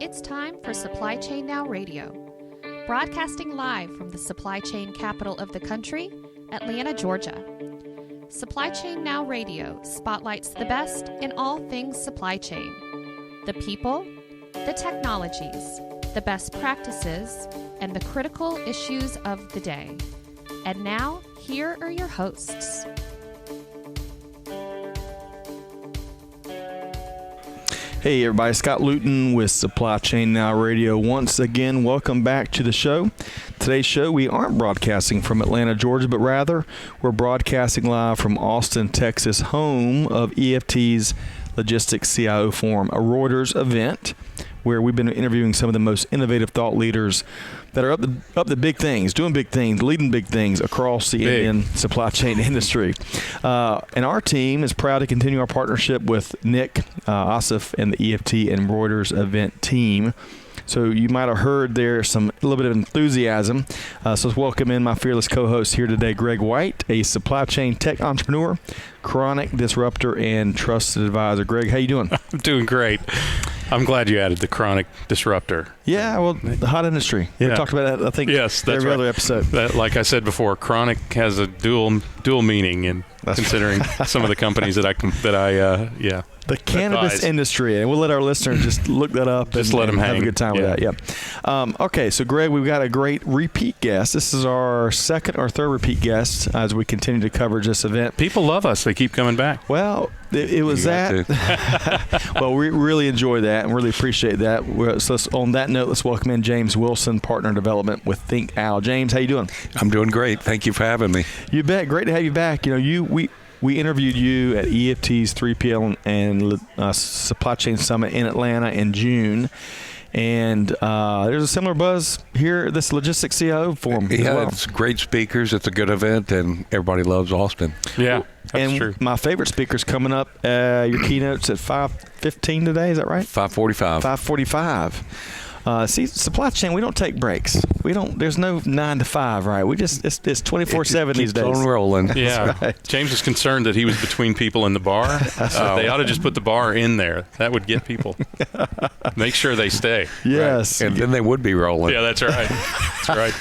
It's time for Supply Chain Now Radio, broadcasting live from the supply chain capital of the country, Atlanta, Georgia. Supply Chain Now Radio spotlights the best in all things supply chain. The people, the technologies, the best practices, and the critical issues of the day. And now, here are your hosts. Hey everybody, Scott Luton with Supply Chain Now Radio. Once again, welcome back to the show. Today's show, we aren't broadcasting from Atlanta, Georgia, but rather we're broadcasting live from Austin, Texas, home of EFT's Logistics CIO Forum, a Reuters event where we've been interviewing some of the most innovative thought leaders that are up to big things, doing big things, leading big things across the Indian supply chain industry. And our team is proud to continue our partnership with Nick, Asif, and the EFT and Reuters Event team. So you might have heard there a little bit of enthusiasm. So let's welcome in my fearless co-host here today, Greg White, a supply chain tech entrepreneur, chronic disruptor, and trusted advisor. Greg, how you doing? I'm doing great. I'm glad you added the chronic disruptor. Yeah, well, the hot industry. Yeah. We talked about that, I think, yes, that's every right. other episode. That, like I said before, chronic has a dual meaning, and considering some of the companies that I the cannabis advise. Industry, and we'll let our listeners just look that up. Just let them have hang. a good time with that. Yeah. Okay, so Greg, we've got a great repeat guest. This is our second or third repeat guest as we continue to cover this event. People love us; they keep coming back. Well, it was that. Well, we really enjoy that and really appreciate that. So on that note, let's welcome in James Wilson, Partner Development with ThinkOwl. James, how you doing? I'm doing great. Thank you for having me. You bet. Great to have you back. You know, we interviewed you at EFT's 3PL and Supply Chain Summit in Atlanta in June. And there's a similar buzz here at this Logistics CIO Forum as well. It's great speakers. It's a good event, and everybody loves Austin. Yeah, that's and true. My favorite speaker's coming up. Your keynote's at 5:15 today. Is that right? 5:45. 5:45. See, supply chain, we don't take breaks. There's no 9 to 5, right? It's 24/7 these days. Keeps on rolling. Yeah. Right. James was concerned that he was between people in the bar. They ought to just put the bar in there. That would get people. Make sure they stay. Yes. Right. And then they would be rolling. Yeah, that's right. That's right.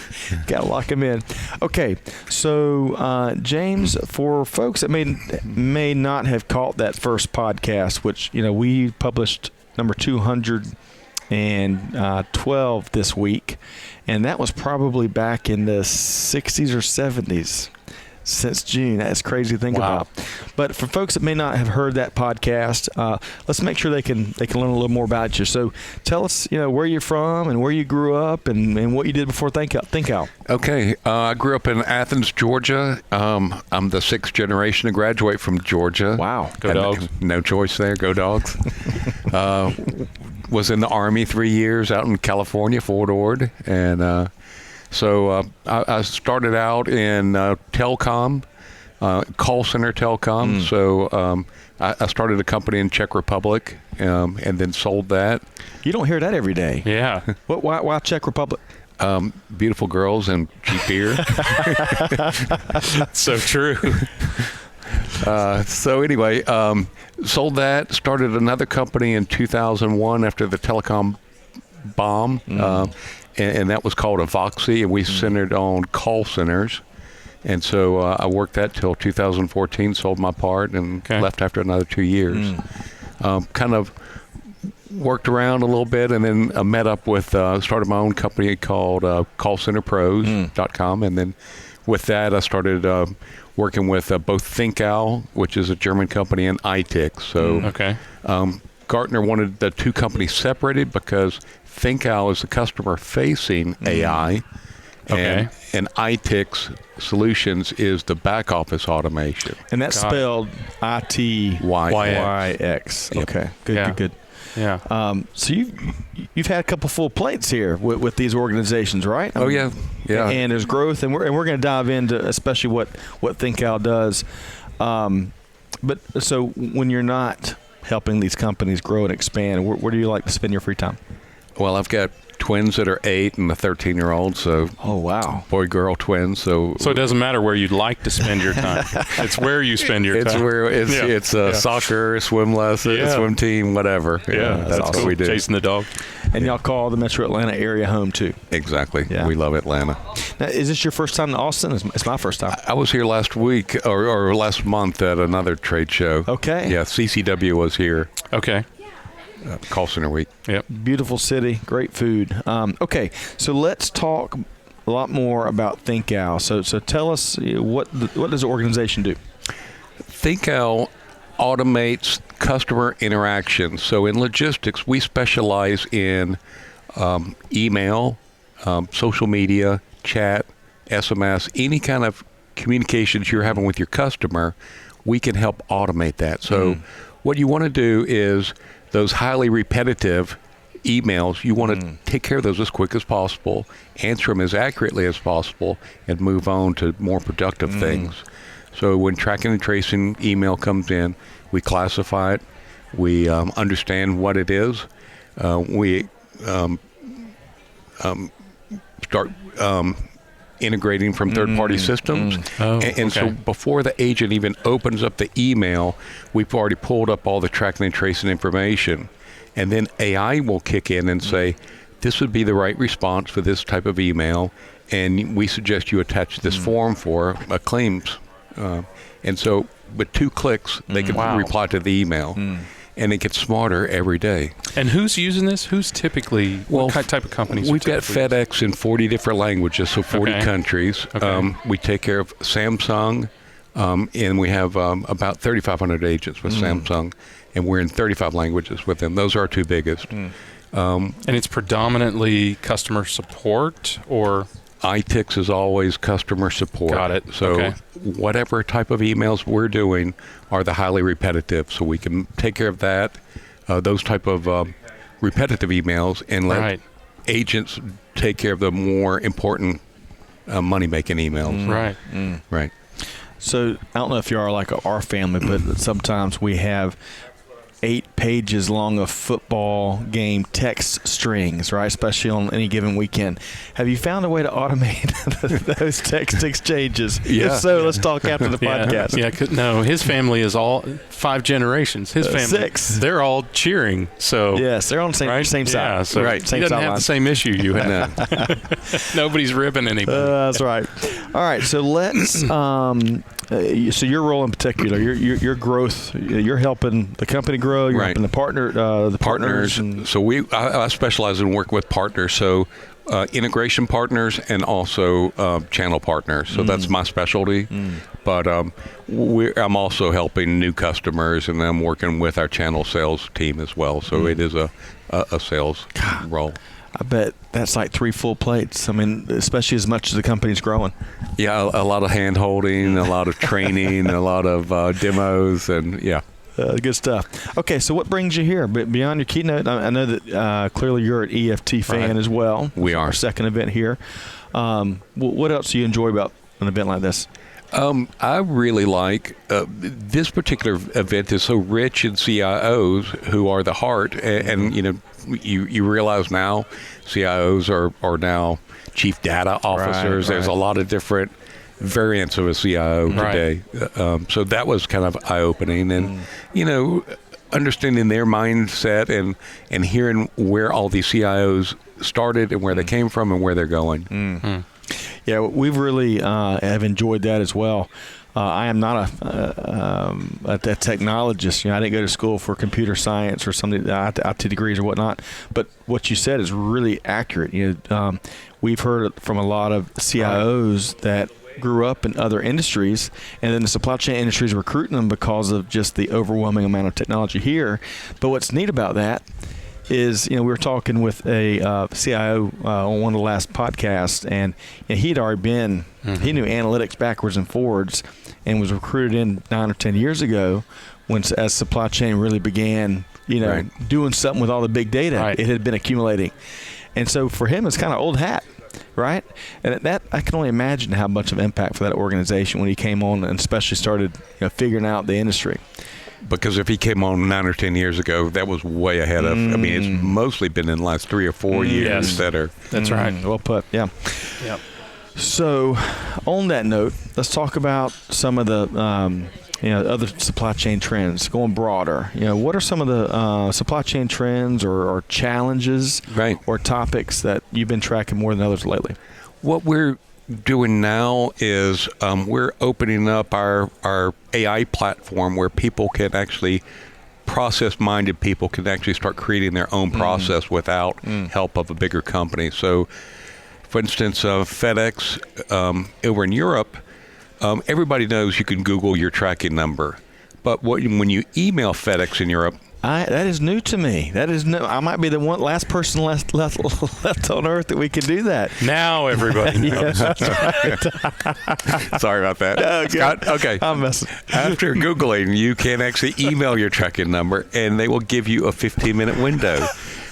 Got to lock them in. Okay, so James, for folks that may not have caught that first podcast, which we published number 212 this week, and that was probably back in the 60s or 70s. Since June. That's crazy to think about. But for folks that may not have heard that podcast, let's make sure they can learn a little more about you. So tell us, where you're from and where you grew up and what you did before ThinkOwl. Okay. I grew up in Athens, Georgia. I'm the sixth generation to graduate from Georgia. Wow. Go Dogs. No choice there. Go Dogs. Was in the Army 3 years out in California, Fort Ord, and so I started out in telecom, call center telecom. So I started a company in Czech Republic and then sold that. You don't hear that every day. Yeah. Why Czech Republic? Beautiful girls and cheap beer. So true. So anyway, sold that, started another company in 2001 after the telecom bomb. And that was called Avoxy, and we centered on call centers. And so I worked that till 2014, sold my part, and left after another 2 years. Kind of worked around a little bit, and then met up with, started my own company called callcenterpros.com. And then with that, I started working with both ThinkOwl, which is a German company, and APICS. So Gartner wanted the two companies separated because ThinkOwl is the customer-facing AI, and APICS Solutions is the back-office automation. And that's spelled ITYX. Yep. Okay, good. Yeah. So you've had a couple full plates here with these organizations, right? Oh yeah. And there's growth, and we're going to dive into especially what ThinkOwl does. But so when you're not helping these companies grow and expand, where do you like to spend your free time? Well, I've got twins that are 8 and a 13-year-old. So, Oh, wow. boy-girl twins. So So it doesn't matter where you'd like to spend your time. It's where you spend your it's time. where it's Yeah. it's Yeah. soccer, swim lesson, Yeah. swim team, whatever. That's awesome. what we do. Chasing the dog. And y'all call the Metro Atlanta area home, too. Exactly. Yeah. We love Atlanta. Now, is this your first time in Austin? It's my first time. I was here last week or last month at another trade show. Okay. Yeah, CCW was here. Okay. Call Center Week. Yep. Beautiful city, great food. Okay, so let's talk a lot more about ThinkOwl. So tell us, what does the organization do? ThinkOwl automates customer interaction. So in logistics, we specialize in email, social media, chat, SMS, any kind of communications you're having with your customer, we can help automate that. So what you want to do is those highly repetitive emails, you want to take care of those as quick as possible, answer them as accurately as possible, and move on to more productive things. So when tracking and tracing email comes in, we classify it, we understand what it is, we start integrating from third-party systems. Oh, And so okay. before the agent even opens up the email, we've already pulled up all the tracking and tracing information. And then AI will kick in and say, this would be the right response for this type of email, and we suggest you attach this form for a claims. And so with 2 clicks, they can Wow. reply to the email. And it gets smarter every day. And who's using this? Who's typically, what type of companies? We've got typically- FedEx in 40 different languages, so 40 Okay. countries. Okay. We take care of Samsung, and we have about 3,500 agents with Samsung, and we're in 35 languages with them. Those are our 2 biggest. And it's predominantly customer support, or APICS is always customer support. Got it. So Okay. whatever type of emails we're doing are the highly repetitive, so we can take care of that, those type of repetitive emails, and let Right. agents take care of the more important money-making emails. right? Right. So I don't know if you are like our family, but sometimes we have 8 pages long of football game text strings, right? Especially on any given weekend. Have you found a way to automate those text exchanges? Yeah. If so, let's talk after the Yeah, podcast. yeah. No, his family is all 5 generations. His family, 6. They're all cheering. So Yes, they're on the right? same side. Yeah, so Right. He Same doesn't have sideline. the same issue you have. No. Nobody's ripping anybody. That's right. All right, so let's. So your role in particular, your growth, you're helping the company grow. You're Right. helping the partners. And, So I specialize in working with partners. So integration partners and also channel partners. So that's my specialty. But I'm also helping new customers, and I'm working with our channel sales team as well. So it is a sales role. I bet that's like 3 full plates. I mean, especially as much as the company's growing. Yeah, a lot of hand holding, a lot of training, a lot of demos, and yeah. Good stuff. Okay, so what brings you here? But beyond your keynote, I know that clearly you're an EFT fan Right. as well. We are. Our second event here. What else do you enjoy about an event like this? I really like this particular event is so rich in CIOs who are the heart, and you know, you realize now CIOs are now chief data officers. Right. There's a lot of different variants of a CIO Right. today. So that was kind of eye-opening, and you know, understanding their mindset and hearing where all these CIOs started and where they came from and where they're going. Yeah, we've really have enjoyed that as well. I am not a technologist. You know, I didn't go to school for computer science or something, IT degrees or whatnot. But what you said is really accurate. You know, we've heard from a lot of CIOs that grew up in other industries, and then the supply chain industry is recruiting them because of just the overwhelming amount of technology here. But what's neat about that is, you know, we were talking with a CIO on one of the last podcasts, and you know, he'd already been, he knew analytics backwards and forwards, and was recruited in 9 or 10 years ago as supply chain really began, you know, Right. doing something with all the big data Right. it had been accumulating. And so for him, it's kind of old hat, right? And that, I can only imagine how much of impact for that organization when he came on and especially started, you know, figuring out the industry. Because if he came on 9 or 10 years ago, that was way ahead of. I mean, it's mostly been in the last 3 or 4 years that are. That's right. Well put. Yeah. Yep. So, on that note, let's talk about some of the other supply chain trends, going broader. What are some of the supply chain trends or challenges or topics that you've been tracking more than others lately? What we're doing now is we're opening up our AI platform where people can actually, process-minded people can actually start creating their own process without help of a bigger company. So, for instance, FedEx over in Europe, everybody knows you can Google your tracking number. But when you email FedEx in Europe, that is new to me. That is new. I might be the last person left on Earth that we can do that. Now everybody knows. That's right. Sorry about that. No, Scott, okay. I'm messing. After Googling, you can actually email your tracking number, and they will give you a 15-minute window.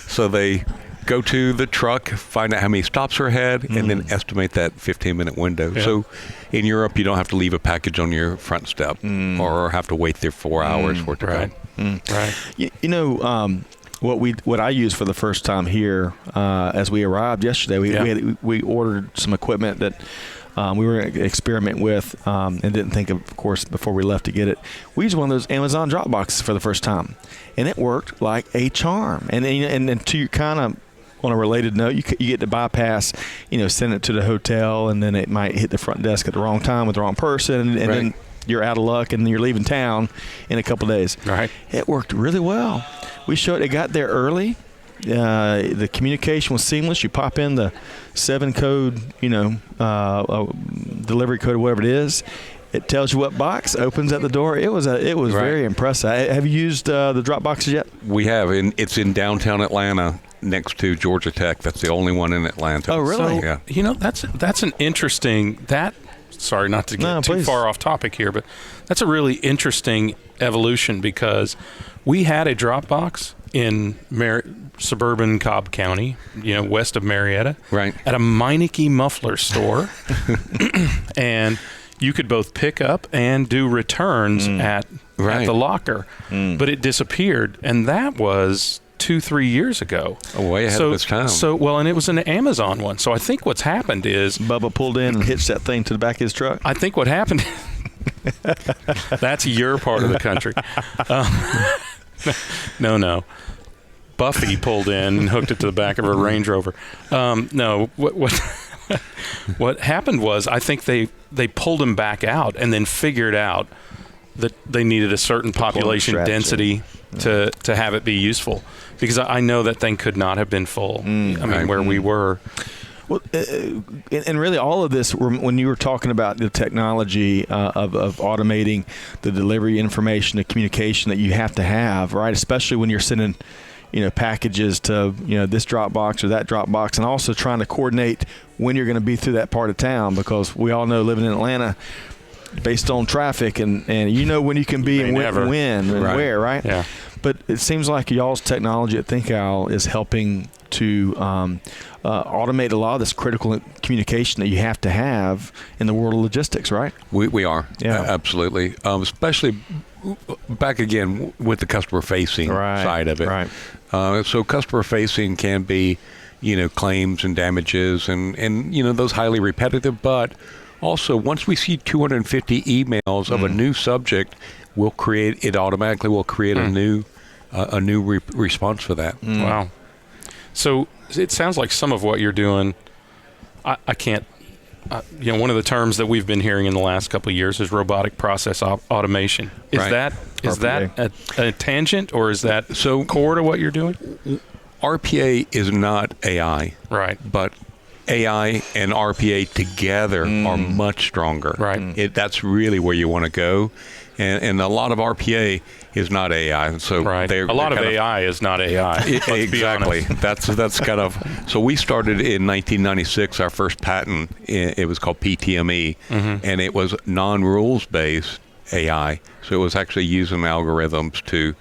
So they go to the truck, find out how many stops are ahead, and then estimate that 15-minute window. Yeah. So in Europe, you don't have to leave a package on your front step or have to wait there 4 hours for it to come. Right. What I used for the first time here as we arrived yesterday, we ordered some equipment that we were going to experiment with and didn't think of course, before we left to get it. We used one of those Amazon drop boxes for the first time, and it worked like a charm. And to kind of on a related note, you get to bypass, send it to the hotel, and then it might hit the front desk at the wrong time with the wrong person, and then you're out of luck, and you're leaving town in a couple of days. Right. It worked really well. It got there early. The communication was seamless. You pop in the 7-code, delivery code, whatever it is. It tells you what box opens at the door. It was very impressive. Have you used the drop boxes yet? We have, and it's in downtown Atlanta, next to Georgia Tech. That's the only one in Atlanta. Oh, really? So, yeah. That's an interesting Sorry, not to get too far off topic here, but that's a really interesting evolution because we had a drop box in suburban Cobb County, west of Marietta, at a Meineke muffler store, and you could both pick up and do returns at the locker, but it disappeared, and that was 2-3 years ago. Way ahead of its time. And it was an Amazon one. So I think what's happened is Bubba pulled in and hitched that thing to the back of his truck. I think what happened. That's your part of the country. No. Buffy pulled in and hooked it to the back of her Range Rover. No. What happened was I think they pulled him back out and then figured out that they needed a certain population density to have it be useful. Because I know that thing could not have been full. Where we were. Well, and really all of this, when you were talking about the technology of automating the delivery information, the communication that you have to have, right? Especially when you're sending, packages to, this drop box or that drop box, and also trying to coordinate when you're going to be through that part of town, because we all know living in Atlanta, based on traffic and when you can be and when and where, right? Yeah. But it seems like y'all's technology at ThinkOwl is helping to automate a lot of this critical communication that you have to have in the world of logistics, right? We are. Yeah. Absolutely. Especially back again with the customer-facing side of it. Right. So customer-facing can be, claims and damages and those highly repetitive, but also once we see 250 emails of a new subject, it automatically will create a new response for that. Wow. So it sounds like some of what you're doing, I can't, one of the terms that we've been hearing in the last couple of years is robotic process automation. Is that a tangent, or is that core to what you're doing? RPA is not AI. Right. But AI and RPA together are much stronger. Right. That's really where you want to go. And a lot of RPA is not AI. So a lot of AI is not AI. Exactly. That's kind of. So we started in 1996. Our first patent, it was called PTME, and it was non-rules based AI. So it was actually using algorithms to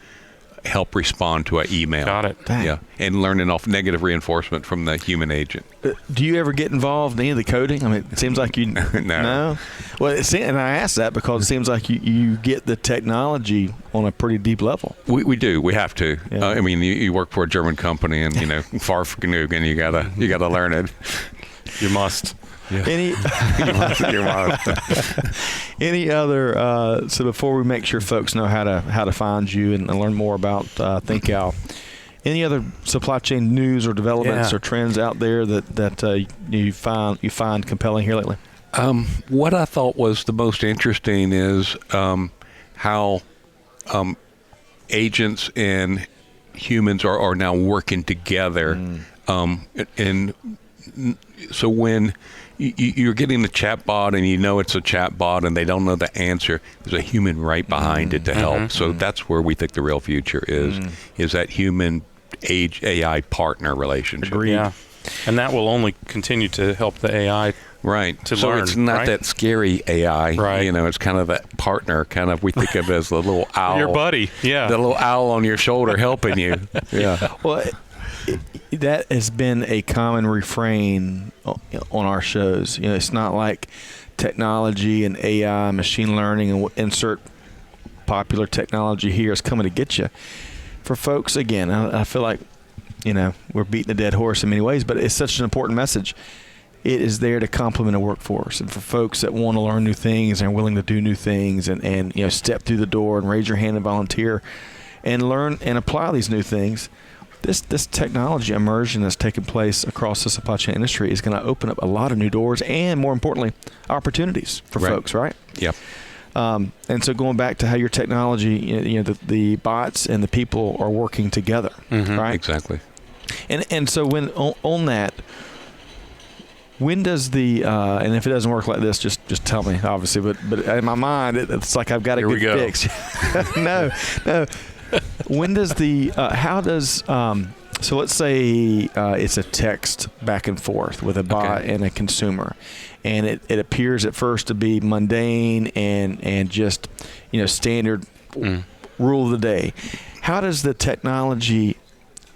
help respond to an email. Got it. Dang. Yeah, and learning off negative reinforcement from the human agent. Do you ever get involved in any of the coding? I mean, it seems like you No. Well, and I ask that because it seems like you get the technology on a pretty deep level. We do. We have to. Yeah. I mean, you work for a German company, and Farfgenügen, you gotta learn it. You must. Yeah. Any other? So before we make sure folks know how to find you and learn more about ThinkOwl, any other supply chain news or developments or trends out there that you find compelling here lately? What I thought was the most interesting is how agents and humans are now working together, and so when you're getting a chat bot and you know it's a chat bot and they don't know the answer, there's a human right behind it to help. So that's where we think the real future is that human AI partner relationship. Agreed. Yeah. And that will only continue to help the AI to so learn. It's not that scary AI. Right. It's kind of that partner, we think of as the little owl. Your buddy. Yeah. The little owl on your shoulder helping you. Yeah. Well, that has been a common refrain on our shows. It's not like technology and AI, machine learning, and insert popular technology here is coming to get you. For folks, again, I feel like, we're beating a dead horse in many ways, but it's such an important message. It is there to complement a workforce. And for folks that want to learn new things and are willing to do new things and step through the door and raise your hand and volunteer and learn and apply these new things, this technology immersion that's taking place across the supply chain industry is going to open up a lot of new doors and, more importantly, opportunities for folks, right? Yep. And so going back to how your technology, the bots and the people are working together, right? Exactly. And so when on that, when does the and if it doesn't work like this, just tell me, obviously. But in my mind, it's like I've got to get fixed. No. When does how does so let's say it's a text back and forth with a bot and a consumer, and it appears at first to be mundane and just standard rule of the day. How does the technology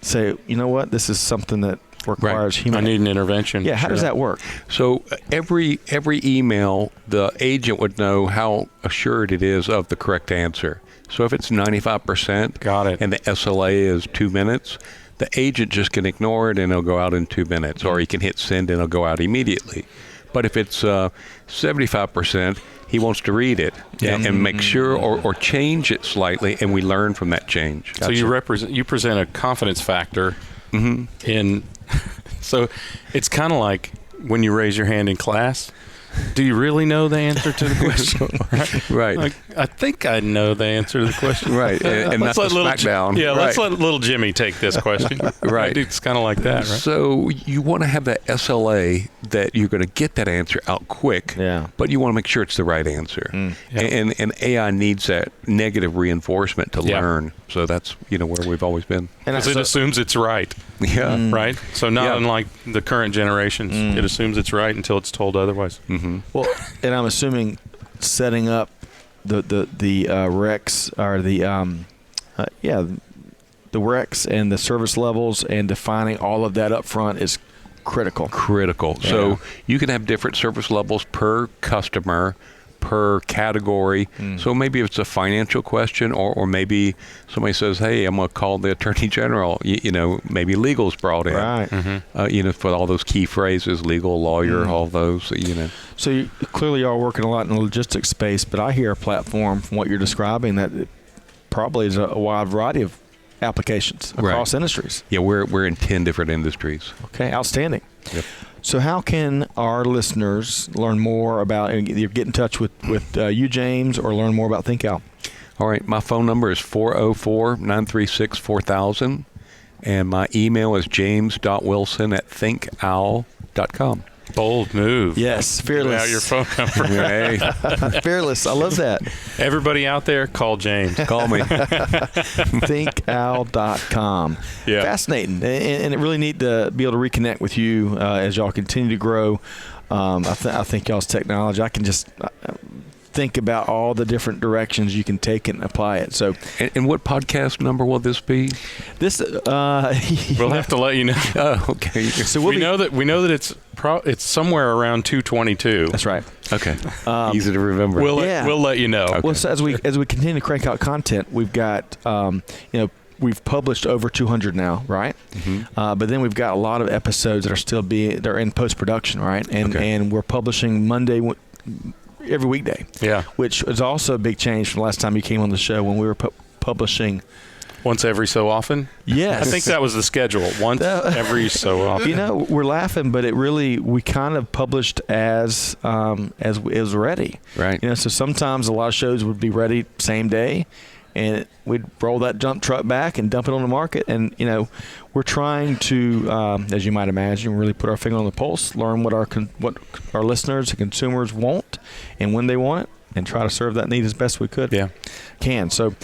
say, what, this is something that requires human? I need an intervention. Yeah, how does that work? So every email, the agent would know how assured it is of the correct answer. So if it's 95%, got it, and the SLA is 2 minutes, the agent just can ignore it and it'll go out in 2 minutes, or he can hit send and it'll go out immediately. But if it's 75%, he wants to read it and make sure or change it slightly, and we learn from that change. So you present a confidence factor in. So it's kind of like when you raise your hand in class. Do you really know the answer to the question? Right. Like, I think I know the answer to the question. Right. And let's not the smackdown. Let's let little Jimmy take this question. Right. It's kind of like that, right? So you want to have that SLA that you're going to get that answer out quick, but you want to make sure it's the right answer. And AI needs that negative reinforcement to learn. So that's where we've always been. Because it assumes it's right. Yeah. Right? So not unlike the current generations, it assumes it's right until it's told otherwise. Well, and I'm assuming setting up the recs or the recs and the service levels and defining all of that up front is critical. Yeah. So you can have different service levels per customer, per category. So maybe if it's a financial question, or maybe somebody says, hey, I'm going to call the Attorney General, maybe legal's brought in, right? For all those key phrases, legal, lawyer, all those, So you clearly are working a lot in the logistics space, but I hear a platform from what you're describing that it probably is a wide variety of applications across industries. Yeah, we're in 10 different industries. Okay, outstanding. Yep. So how can our listeners learn more about, either get in touch with you, James, or learn more about ThinkOwl? All right, my phone number is 404-936-4000, and my email is james.wilson@thinkowl.com. Bold move. Yes, fearless. Out your phone number. Hey. Fearless. I love that. Everybody out there, call James. Call me. ThinkOwl.com. Yeah. Fascinating. And it really neat to be able to reconnect with you as y'all continue to grow. I think y'all's technology, I can just think about all the different directions you can take it and apply it. So, and what podcast number will this be? This we'll have to let you know. Oh, okay. So we know that it's somewhere around 222. That's right. Okay. Easy to remember. We'll let you know. Okay. Well, so as we continue to crank out content, we've got we've published over 200 now, right? Mm-hmm. But then we've got a lot of episodes that are still they're in post production, right? And we're publishing Monday every weekday. Yeah. Which is also a big change from the last time you came on the show when we were publishing once every so often. Yes. I think that was the schedule. Once every so often. We're laughing, but we kind of published as ready. Right. So sometimes a lot of shows would be ready same day, and we'd roll that dump truck back and dump it on the market. And, we're trying to, as you might imagine, really put our finger on the pulse, learn what our listeners and consumers want and when they want it, and try to serve that need as best we can. So,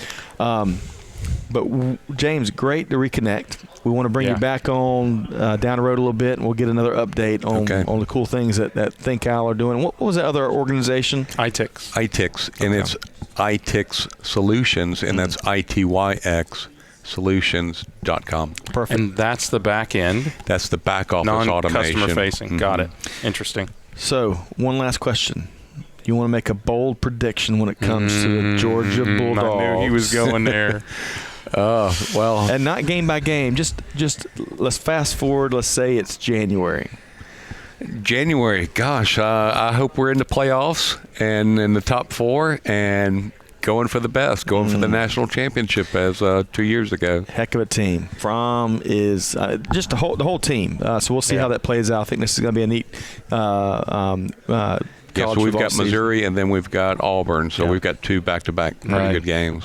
but James, great to reconnect. We want to bring you back on down the road a little bit, and we'll get another update on the cool things that ThinkOwl are doing. What was that other organization? APICS, and it's APICS Solutions, and that's ITYX Solutions.com. Perfect. And that's the back end. That's the back office automation. Non-customer facing. Mm-hmm. Got it. Interesting. So, one last question. You want to make a bold prediction when it comes to the Georgia Bulldogs? I knew he was going there. Well. And not game by game. Just let's fast forward. Let's say it's January. Gosh, I hope we're in the playoffs and in the top 4 and going for the best, going for the national championship as 2 years ago. Heck of a team. Fromm is just the whole team. So we'll see how that plays out. I think this is going to be a neat so we've got Missouri and then we've got Auburn. So we've got 2 back-to-back pretty good games.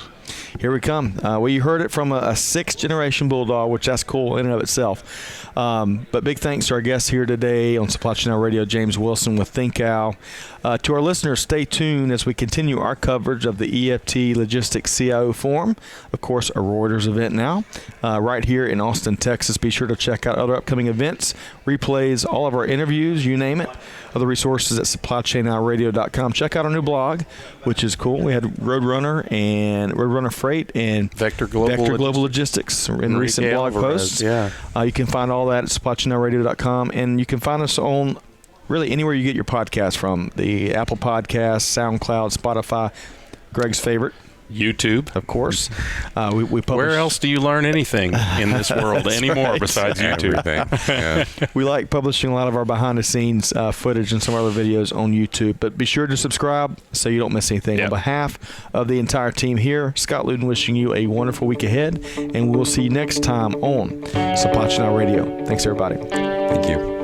Here we come. Well, you heard it from a 6th-generation Bulldog, which that's cool in and of itself. But big thanks to our guests here today on Supply Chain Now Radio, James Wilson with ThinkOwl. To our listeners, stay tuned as we continue our coverage of the EFT Logistics CIO Forum. Of course, a Reuters event now, right here in Austin, Texas. Be sure to check out other upcoming events, replays, all of our interviews, you name it. Other resources at supplychainnowradio.com. Check out our new blog, which is cool. We had Roadrunner and Roadrunner Freight and Vector Global Logistics in recent blog posts. Yeah. You can find all that at supplychainnowradio.com, and you can find us on really anywhere you get your podcast from. The Apple Podcasts, SoundCloud, Spotify, Greg's favorite. YouTube, of course. We publish. Where else do you learn anything in this world anymore besides YouTube? We like publishing a lot of our behind-the-scenes footage and some other videos on YouTube. But be sure to subscribe so you don't miss anything. On behalf of the entire team here, Scott Luton wishing you a wonderful week ahead, and we'll see you next time on Supply Chain Now Radio. Thanks, everybody. Thank you.